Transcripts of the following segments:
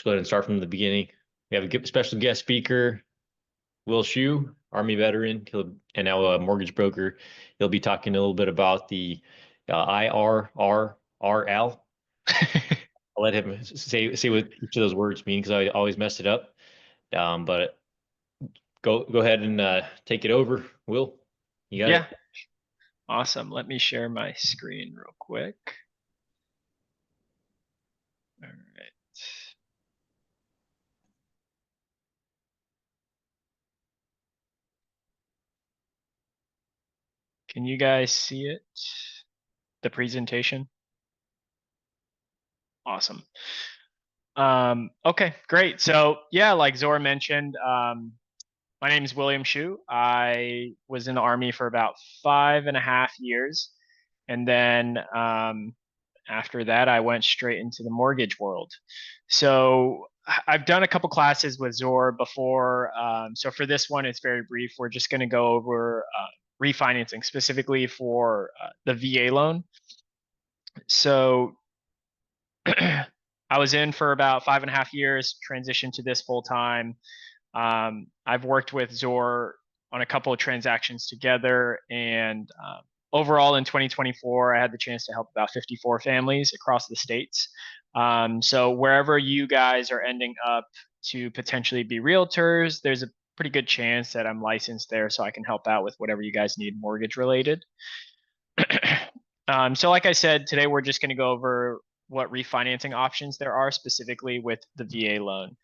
let's go ahead and start from the beginning. We have a special guest speaker, Will Shue, Army veteran, and now a mortgage broker. He'll be talking a little bit about the IRRL. I'll let him say what each of those words mean because I always mess it up. But go ahead and take it over, Will. You got it. Awesome. Let me share my screen real quick. All right. Can you guys see it? The presentation? Awesome. Okay, great. So yeah, like Zora mentioned, my name is William Shue. I was in the Army for about 5.5 years. And then after that, I went straight into the mortgage world. So I've done a couple classes with Zora before. So for this one, it's very brief. We're just going to go over refinancing specifically for the VA loan. So I was in for about 5.5 years, transitioned to this full time. I've worked with Zor on a couple of transactions together, and overall in 2024, I had the chance to help about 54 families across the states. So wherever you guys are ending up to potentially be realtors, there's a pretty good chance that I'm licensed there, so I can help out with whatever you guys need mortgage related. So like I said, today we're just going to go over what refinancing options there are specifically with the VA loan.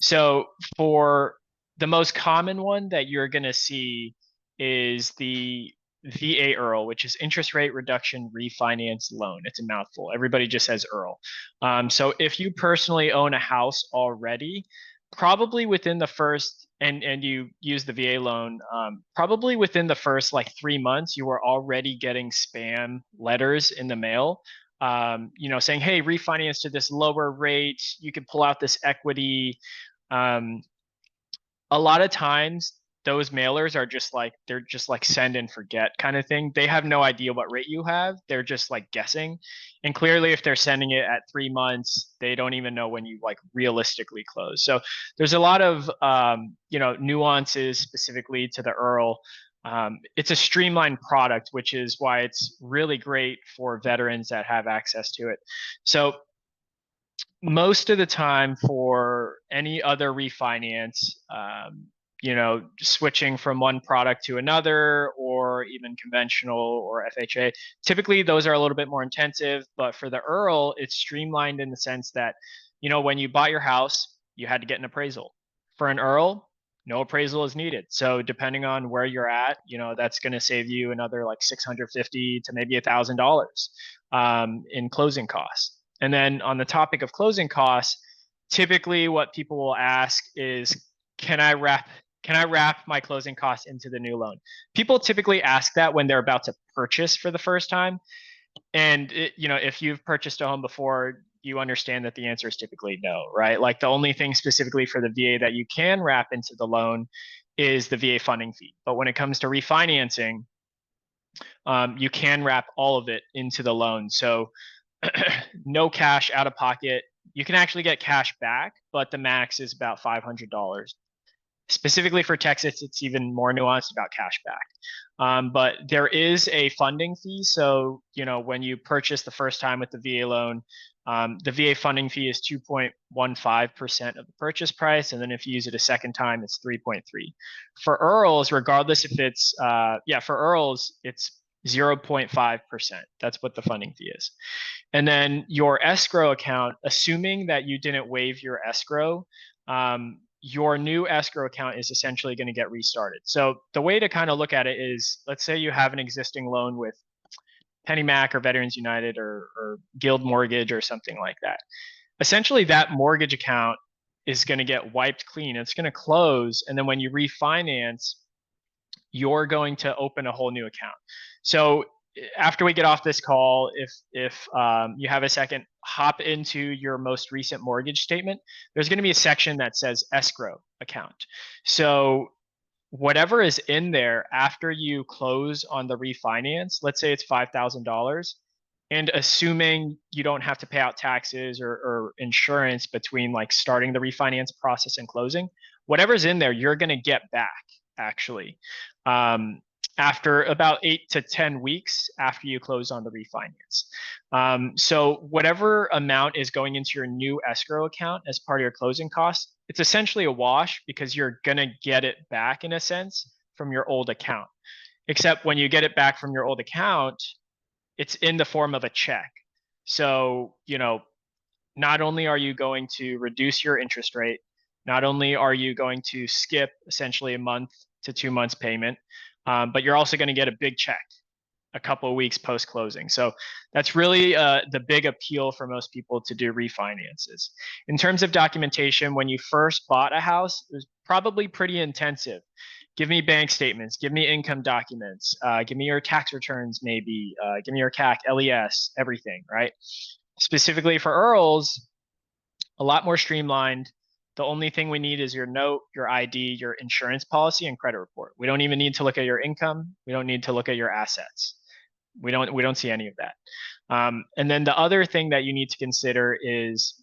So for the most common one that you're going to see is the VA IRRL, which is interest rate reduction refinance loan. It's a mouthful. Everybody just says IRRL. So if you personally own a house already, probably within the first and you use the VA loan, probably within the first like 3 months, you are already getting spam letters in the mail, saying, hey, refinance to this lower rate, you can pull out this equity. A lot of times those mailers are they're just like send and forget kind of thing. They have no idea what rate you have. They're just like guessing. And clearly if they're sending it at 3 months, they don't even know when you like realistically close. So there's a lot of, nuances specifically to the IRRL. It's a streamlined product, which is why it's really great for veterans that have access to it. So most of the time for any other refinance, switching from one product to another or even conventional or FHA, typically those are a little bit more intensive. But for the IRRL, it's streamlined in the sense that, when you bought your house, you had to get an appraisal. For an IRRL, no appraisal is needed. So depending on where you're at, that's going to save you another like $650 to maybe $1,000 in closing costs. And then on the topic of closing costs, typically what people will ask is, can I wrap my closing costs into the new loan? People typically ask that when they're about to purchase for the first time. And if you've purchased a home before, you understand that the answer is typically no, right? Like the only thing specifically for the VA that you can wrap into the loan is the VA funding fee. But when it comes to refinancing, you can wrap all of it into the loan. So no cash out of pocket. You can actually get cash back, but the max is about $500. Specifically for Texas, it's even more nuanced about cash back. But there is a funding fee. So, when you purchase the first time with the VA loan, the VA funding fee is 2.15% of the purchase price. And then if you use it a second time, it's 3.3. For IRRLs, regardless if it's, for IRRLs, it's 0.5%. That's what the funding fee is. And then your escrow account, assuming that you didn't waive your escrow, your new escrow account is essentially going to get restarted. So the way to kind of look at it is, let's say you have an existing loan with PennyMac or Veterans United or Guild Mortgage or something like that. Essentially, that mortgage account is going to get wiped clean. It's going to close. And then when you refinance, you're going to open a whole new account. So after we get off this call, if you have a second, hop into your most recent mortgage statement. There's going to be a section that says escrow account. So whatever is in there after you close on the refinance, let's say it's $5,000, and assuming you don't have to pay out taxes or insurance between like starting the refinance process and closing, whatever's in there, you're going to get back actually. After about 8 to 10 weeks after you close on the refinance. So whatever amount is going into your new escrow account as part of your closing costs, it's essentially a wash because you're going to get it back in a sense from your old account. Except when you get it back from your old account, it's in the form of a check. So, not only are you going to reduce your interest rate, not only are you going to skip essentially a month to 2 months payment, but you're also going to get a big check a couple of weeks post closing. So that's really the big appeal for most people to do refinances. In terms of documentation, when you first bought a house, it was probably pretty intensive. Give me bank statements, give me income documents, give me your tax returns, maybe, give me your CAC, LES, everything, right? Specifically for IRRLs, a lot more streamlined. The only thing we need is your note, your ID, your insurance policy, and credit report. We don't even need to look at your income. We don't need to look at your assets. We don't see any of that. And then the other thing that you need to consider is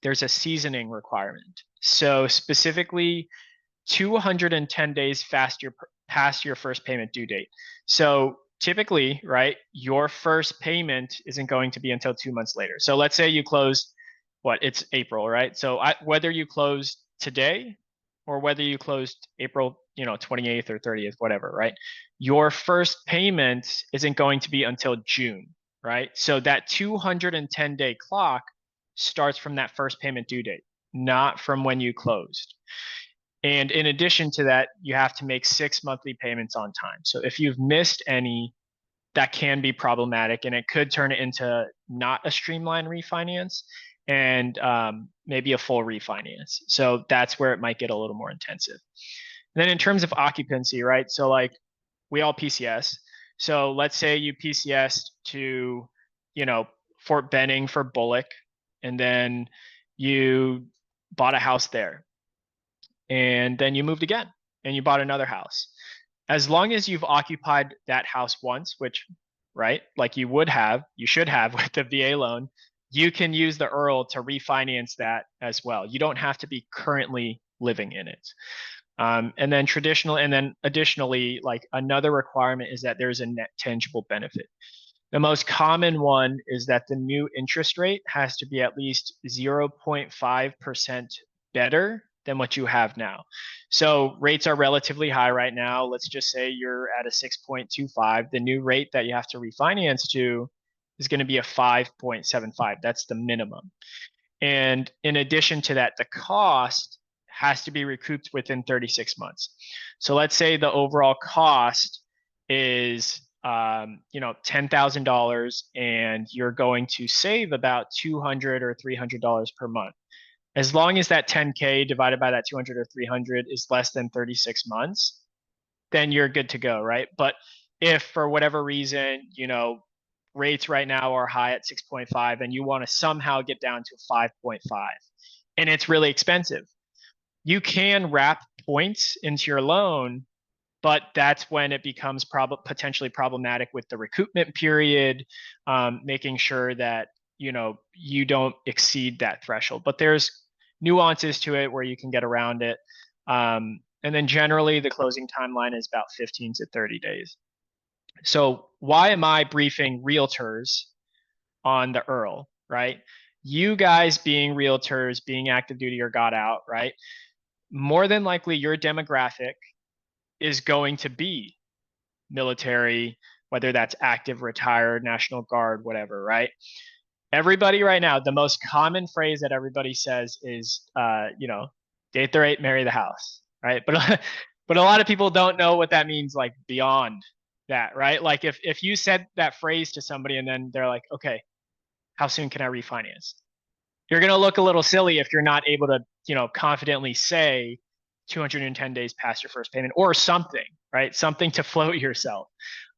there's a seasoning requirement. So specifically, 210 days past your first payment due date. So typically, right, your first payment isn't going to be until 2 months later. So let's say you closed, it's April, right? So whether you closed today or whether you closed April, 28th or 30th, whatever, right? Your first payment isn't going to be until June, right? So that 210-day clock starts from that first payment due date, not from when you closed. And in addition to that, you have to make 6 monthly payments on time. So if you've missed any, that can be problematic, and it could turn it into not a streamlined refinance and maybe a full refinance. So that's where it might get a little more intensive. And then in terms of occupancy, right? So like we all PCS. So let's say you PCS to, Fort Benning for Bullock, and then you bought a house there. And then you moved again and you bought another house. As long as you've occupied that house once, which, right, like you should have with the VA loan, you can use the IRRL to refinance that as well. You don't have to be currently living in it. And then additionally, like another requirement is that there's a net tangible benefit. The most common one is that the new interest rate has to be at least 0.5% better than what you have now. So rates are relatively high right now. Let's just say you're at a 6.25. The new rate that you have to refinance to is going to be a 5.75. That's the minimum. And in addition to that, the cost has to be recouped within 36 months. So let's say the overall cost is $10,000 and you're going to save about $200 or $300 per month. As long as that 10K divided by that 200 or 300 is less than 36 months, then you're good to go, right? But if for whatever reason, rates right now are high at 6.5 and you want to somehow get down to 5.5 and it's really expensive, you can wrap points into your loan, but that's when it becomes potentially problematic with the recoupment period, making sure that you don't exceed that threshold. But there's nuances to it where you can get around it. And then generally the closing timeline is about 15 to 30 days. So why am I briefing realtors on the IRRL, right? You guys being realtors, being active duty or got out, right? More than likely your demographic is going to be military, whether that's active, retired, National Guard, whatever, right? Everybody right now, the most common phrase that everybody says is, date the rate, marry the house, right? But a lot of people don't know what that means, like beyond that, right? Like if you said that phrase to somebody and then they're like, okay, how soon can I refinance? You're going to look a little silly if you're not able to, confidently say 210 days past your first payment or something, right? Something to float yourself.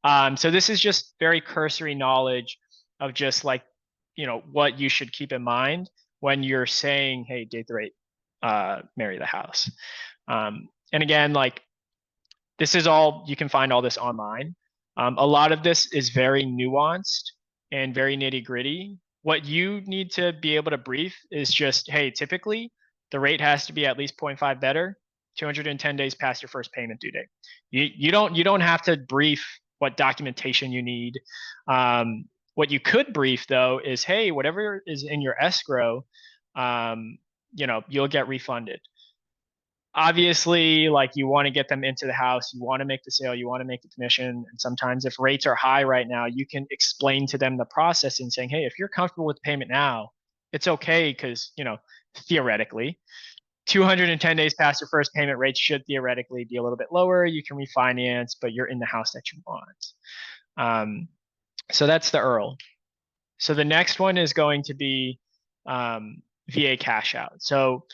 So this is just very cursory knowledge of just like, what you should keep in mind when you're saying, hey, date the rate, marry the house. And again, like this is all, you can find all this online. A lot of this is very nuanced and very nitty gritty, what you need to be able to brief is just, hey, typically the rate has to be at least 0.5 better, 210 days past your first payment due date. You don't have to brief what documentation you need. What you could brief though is, hey, whatever is in your escrow, you'll get refunded. Obviously, like, you want to get them into the house, you want to make the sale, you want to make the commission. And sometimes if rates are high right now, you can explain to them the process and saying, hey, if you're comfortable with payment now, it's okay, because theoretically 210 days past your first payment, rates should theoretically be a little bit lower. You can refinance, but you're in the house that you want. So that's the IRRL. So the next one is going to be VA cash out. So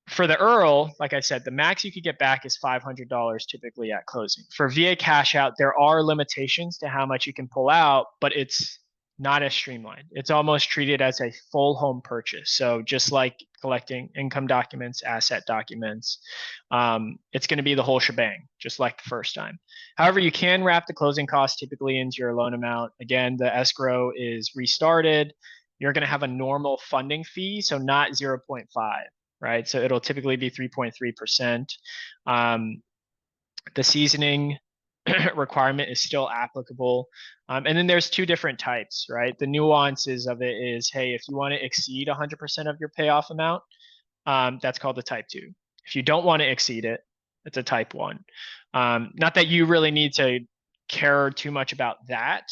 for the IRRL, like I said, the max you could get back is $500 typically at closing. For VA cash out, there are limitations to how much you can pull out, but it's not as streamlined. It's almost treated as a full home purchase. So just like collecting income documents, asset documents, it's going to be the whole shebang, just like the first time. However, you can wrap the closing costs typically into your loan amount. Again, the escrow is restarted. You're going to have a normal funding fee, so not 0.5. Right? So it'll typically be 3.3%. The seasoning requirement is still applicable. And then there's two different types, right? The nuances of it is, hey, if you want to exceed 100% of your payoff amount, that's called the type 2. If you don't want to exceed it, it's a type 1. Not that you really need to care too much about that.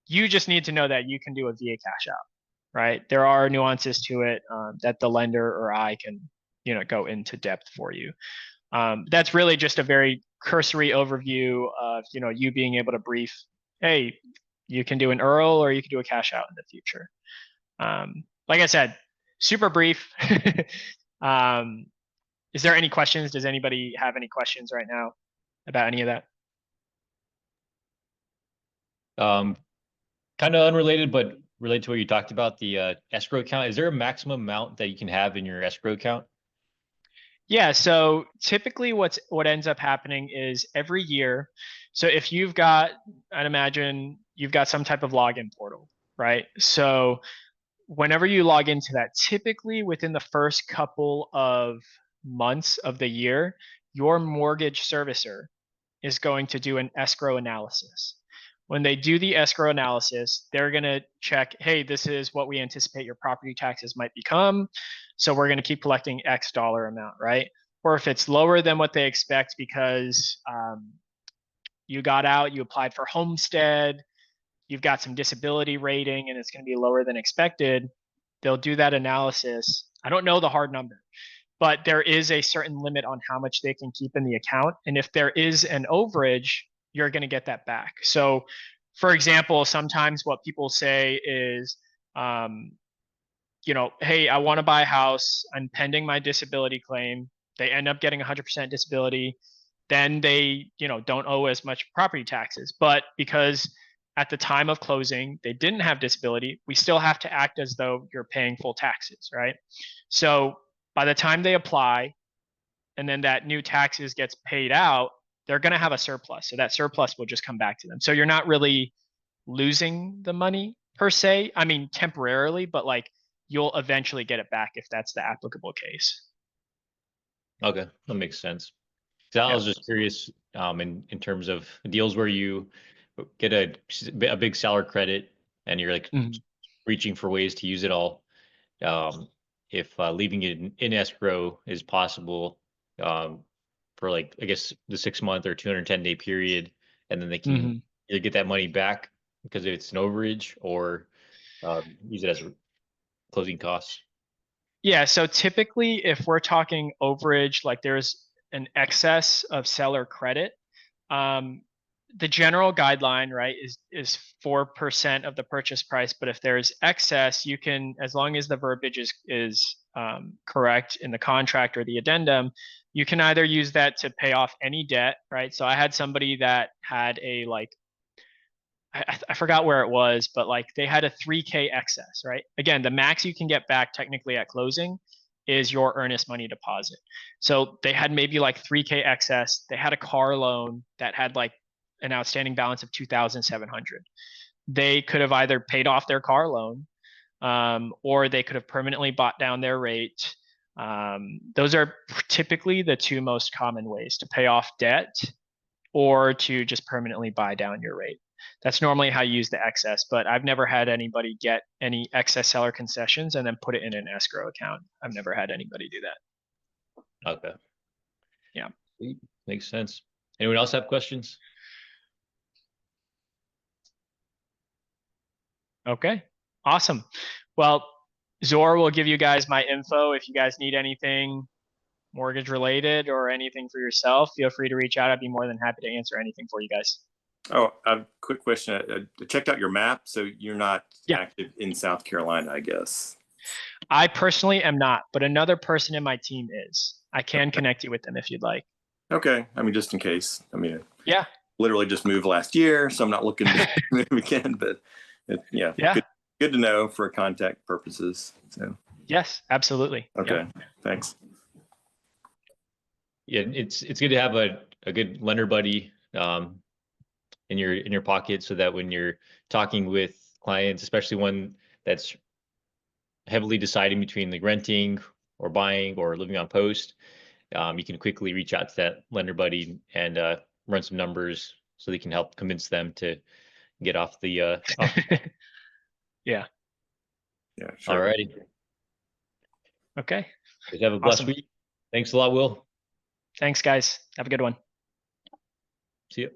You just need to know that you can do a VA cash out. Right? There are nuances to it that the lender or I can, go into depth for you. That's really just a very cursory overview of, you being able to brief, hey, you can do an IRRL or you can do a cash out in the future. Like I said, super brief. Is there any questions? Does anybody have any questions right now about any of that? Kind of unrelated, but related to what you talked about, the escrow account. Is there a maximum amount that you can have in your escrow account? Yeah, so typically what ends up happening is every year, so if you've got, I'd imagine you've got some type of login portal, right? So whenever you log into that, typically within the first couple of months of the year, your mortgage servicer is going to do an escrow analysis. When they do the escrow analysis, they're going to check, hey, this is what we anticipate your property taxes might become. So we're going to keep collecting X dollar amount, right? Or if it's lower than what they expect because you got out, you applied for homestead, you've got some disability rating, and it's going to be lower than expected, they'll do that analysis. I don't know the hard number, but there is a certain limit on how much they can keep in the account. And if there is an overage, you're going to get that back. So, for example, sometimes what people say is, hey, I want to buy a house. I'm pending my disability claim. They end up getting 100% disability. Then they, don't owe as much property taxes. But because at the time of closing, they didn't have disability, we still have to act as though you're paying full taxes, right? So by the time they apply and then that new taxes gets paid out, they're going to have a surplus. So that surplus will just come back to them. So you're not really losing the money per se. I mean, temporarily, but like you'll eventually get it back if that's the applicable case. Okay, that makes sense. So I was just curious, in terms of deals where you get a big seller credit and you're like reaching for ways to use it all. If leaving it in escrow is possible, for like, I guess the 6-month or 210-day period, and then they can either get that money back because it's an overage or use it as closing costs. Yeah, so typically if we're talking overage, like there's an excess of seller credit, the general guideline, right, is 4% of the purchase price. But if there's excess, you can, as long as the verbiage is correct in the contract or the addendum, you can either use that to pay off any debt, right? So I had somebody that had a I forgot where it was, but like they had a 3K excess, right? Again, the max you can get back technically at closing is your earnest money deposit. So they had maybe like 3K excess. They had a car loan that had like an outstanding balance of $2,700. They could have either paid off their car loan, or they could have permanently bought down their rate. Those are typically the two most common ways to pay off debt or to just permanently buy down your rate. That's normally how you use the excess, but I've never had anybody get any excess seller concessions and then put it in an escrow account. I've never had anybody do that. Okay. Yeah. Sweet. Makes sense. Anyone else have questions? Okay. Awesome. Well, Zor will give you guys my info. If you guys need anything mortgage related or anything for yourself, feel free to reach out. I'd be more than happy to answer anything for you guys. Oh, a quick question. I checked out your map, so you're not active in South Carolina, I guess. I personally am not, but another person in my team is. I can connect you with them if you'd like. Okay. I mean, just in case. I mean, yeah, literally just moved last year, so I'm not looking to move again, but yeah. Good to know for contact purposes. So yes, absolutely. Okay. Thanks. Yeah, it's good to have a good lender buddy in your pocket, so that when you're talking with clients, especially one that's heavily deciding between like renting or buying or living on post, you can quickly reach out to that lender buddy and run some numbers so they can help convince them to get off the yeah. Yeah, sure. Alrighty. Okay. Guys have a blessed week. Thanks a lot, Will. Thanks, guys. Have a good one. See you.